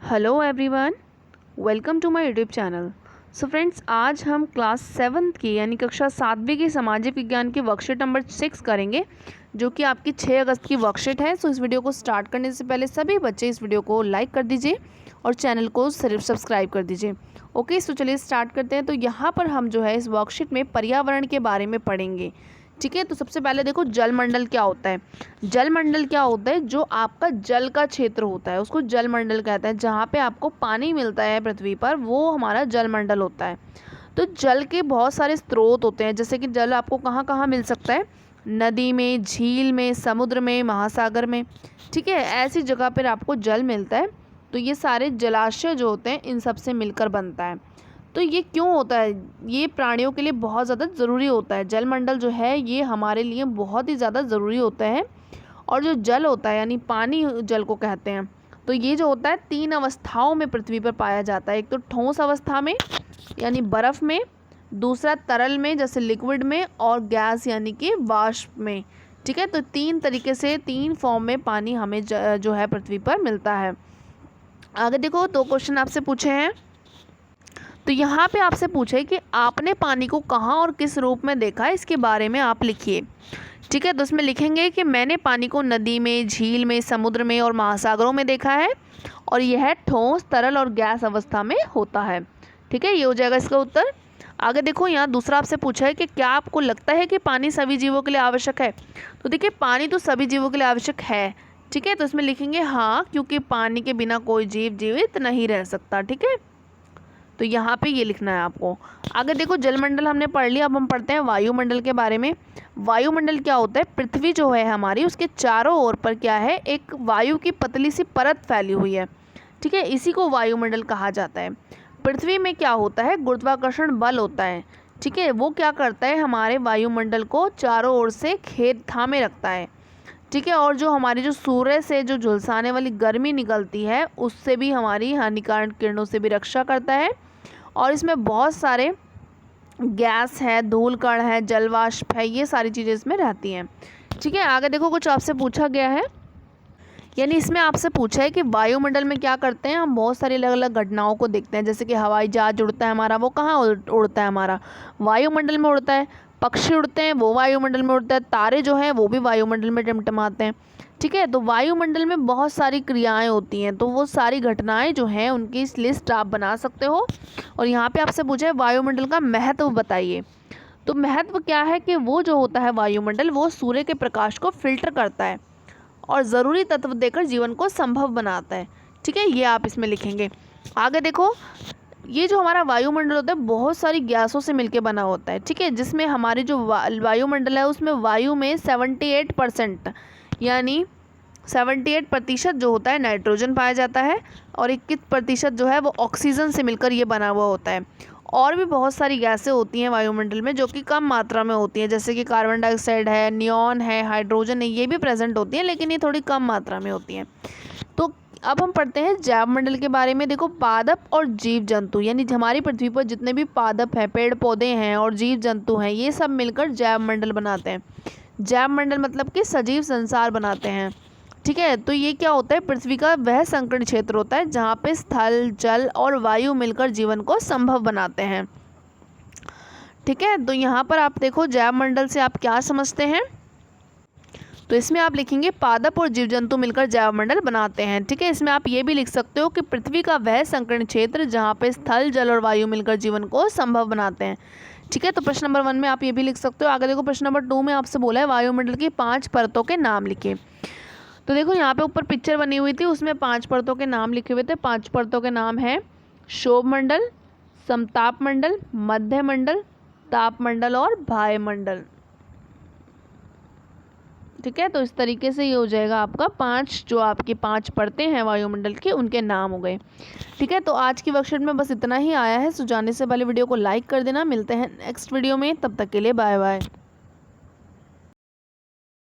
Hello everyone, welcome to my YouTube channel. So friends, आज हम class 7th की यानी कक्षा 7वीं की सामाजिक विज्ञान की वर्कशीट नंबर 6 करेंगे, जो कि आपकी 6 अगस्त की वर्कशीट है। सो इस वीडियो को स्टार्ट करने से पहले सभी बच्चे इस वीडियो को लाइक कर दीजिए और चैनल को सिर्फ सब्सक्राइब कर दीजिए। ओके, सो चलिए स्टार्ट करते हैं। तो यहाँ पर हम जो है इस वर्कशीट में पर्यावरण के बारे में पढ़ेंगे। ठीक है, तो सबसे पहले देखो जलमंडल क्या होता है। जलमंडल क्या होता है? जो आपका जल का क्षेत्र होता है उसको जलमंडल कहते हैं। जहाँ पे आपको पानी मिलता है पृथ्वी पर, वो हमारा जलमंडल होता है। तो जल के बहुत सारे स्रोत होते हैं, जैसे कि जल आपको कहाँ कहाँ मिल सकता है? नदी में, झील में, समुद्र में, महासागर में। ठीक है, ऐसी जगह पर आपको जल मिलता है। तो ये सारे जलाशय जो होते हैं इन सब से मिलकर बनता है। तो ये क्यों होता है? ये प्राणियों के लिए बहुत ज़्यादा ज़रूरी होता है। जलमंडल जो है ये हमारे लिए बहुत ही ज़्यादा ज़रूरी होता है। और जो जल होता है यानी पानी जल को कहते हैं, तो ये जो होता है 3 अवस्थाओं में पृथ्वी पर पाया जाता है। एक तो ठोस अवस्था में यानी बर्फ़ में, दूसरा तरल में जैसे लिक्विड में, और गैस यानी कि वाष्प में। ठीक है, तो 3 तरीके से 3 फॉर्म में पानी हमें जो है पृथ्वी पर मिलता है। आगे देखो, 2 क्वेश्चन आपसे पूछे हैं। तो यहाँ पे आपसे पूछे कि आपने पानी को कहाँ और किस रूप में देखा है, इसके बारे में आप लिखिए। ठीक है, तो उसमें लिखेंगे कि मैंने पानी को नदी में, झील में, समुद्र में और महासागरों में देखा है, और यह ठोस, तरल और गैस अवस्था में होता है। ठीक है, ये हो जाएगा इसका उत्तर। आगे देखो, यहाँ दूसरा आपसे पूछा है कि क्या आपको लगता है कि पानी सभी जीवों के लिए आवश्यक है। तो देखिए, पानी तो सभी जीवों के लिए आवश्यक है। ठीक है, तो इसमें लिखेंगे हाँ, क्योंकि पानी के बिना कोई जीव जीवित नहीं रह सकता। ठीक है, तो यहाँ पे ये लिखना है आपको। आगे देखो, जलमंडल हमने पढ़ लिया। अब हम पढ़ते हैं वायुमंडल के बारे में। वायुमंडल क्या होता है? पृथ्वी जो है हमारी, उसके चारों ओर पर क्या है? एक वायु की पतली सी परत फैली हुई है। ठीक है, इसी को वायुमंडल कहा जाता है। पृथ्वी में क्या होता है? गुरुत्वाकर्षण बल होता है। ठीक है, वो क्या करता है? हमारे वायुमंडल को चारों ओर से थामे रखता है। ठीक है, और जो हमारी जो सूर्य से जो झुलसाने वाली गर्मी निकलती है, उससे भी हमारी हानिकारक किरणों से भी रक्षा करता है। और इसमें बहुत सारे गैस है, धूल कण है, जलवाष्प है, ये सारी चीज़ें इसमें रहती हैं। ठीक है, आगे देखो, कुछ आपसे पूछा गया है, यानी इसमें आपसे पूछा है कि वायुमंडल में क्या करते हैं। हम बहुत सारी अलग अलग घटनाओं को देखते हैं, जैसे कि हवाई जहाज उड़ता है हमारा, वो कहाँ उड़ता है? हमारा वायुमंडल में उड़ता है। पक्षी उड़ते हैं, वो वायुमंडल में उड़ता है। तारे जो हैं वो भी वायुमंडल में टिमटिमाते हैं। ठीक है, तो वायुमंडल में बहुत सारी क्रियाएं होती हैं, तो वो सारी घटनाएं जो हैं उनकी इस लिस्ट आप बना सकते हो। और यहाँ पे आपसे पूछा है वायुमंडल का महत्व बताइए। तो महत्व क्या है कि वो जो होता है वायुमंडल, वो सूर्य के प्रकाश को फिल्टर करता है और ज़रूरी तत्व देकर जीवन को संभव बनाता है। ठीक है, ये आप इसमें लिखेंगे। आगे देखो, ये जो हमारा वायुमंडल होता है बहुत सारी गैसों से मिलके बना होता है। ठीक है, जिसमें हमारी जो वायुमंडल है उसमें वायु में 78% यानी 78% जो होता है नाइट्रोजन पाया जाता है, और 21% जो है वो ऑक्सीजन से मिलकर ये बना हुआ होता है। और भी बहुत सारी गैसें होती हैं वायुमंडल में जो कि कम मात्रा में होती हैं, जैसे कि कार्बन डाइऑक्साइड है, नियॉन है, हाइड्रोजन है, ये भी प्रेजेंट होती हैं, लेकिन ये थोड़ी कम मात्रा में होती हैं। तो अब हम पढ़ते हैं जैवमंडल के बारे में। देखो, पादप और जीव जंतु, यानी हमारी पृथ्वी पर जितने भी पादप हैं, पेड़ पौधे हैं और जीव जंतु हैं, ये सब मिलकर जैवमंडल बनाते हैं। जैवमंडल मतलब कि सजीव संसार बनाते हैं। ठीक है, तो ये क्या होता है? पृथ्वी का वह संकीर्ण क्षेत्र होता है जहाँ पे स्थल, जल और वायु मिलकर जीवन को संभव बनाते हैं। ठीक है, तो यहाँ पर आप देखो जैवमंडल से आप क्या समझते हैं। तो इसमें आप लिखेंगे पादप और जीव जंतु मिलकर जैवमंडल बनाते हैं। ठीक है, इसमें आप ये भी लिख सकते हो कि पृथ्वी का वह संकीर्ण क्षेत्र जहाँ पे स्थल, जल और वायु मिलकर जीवन को संभव बनाते हैं। ठीक है, तो प्रश्न नंबर 1 में आप ये भी लिख सकते हो। आगे देखो, प्रश्न नंबर 2 में आपसे बोला है वायुमंडल की 5 परतों के नाम लिखिए। तो देखो, यहाँ पे ऊपर पिक्चर बनी हुई थी, उसमें 5 परतों के नाम लिखे हुए थे। 5 परतों के नाम हैं क्षोभमंडल, समतापमंडल, मध्यमंडल, तापमंडल और वायुमंडल। ठीक है, तो इस तरीके से ये हो जाएगा आपका 5, जो आपकी 5 परतें हैं वायुमंडल की, उनके नाम हो गए। ठीक है, तो आज की वर्कशीट में बस इतना ही आया है। सो जाने से पहले वीडियो को लाइक कर देना। मिलते हैं नेक्स्ट वीडियो में, तब तक के लिए बाय बाय।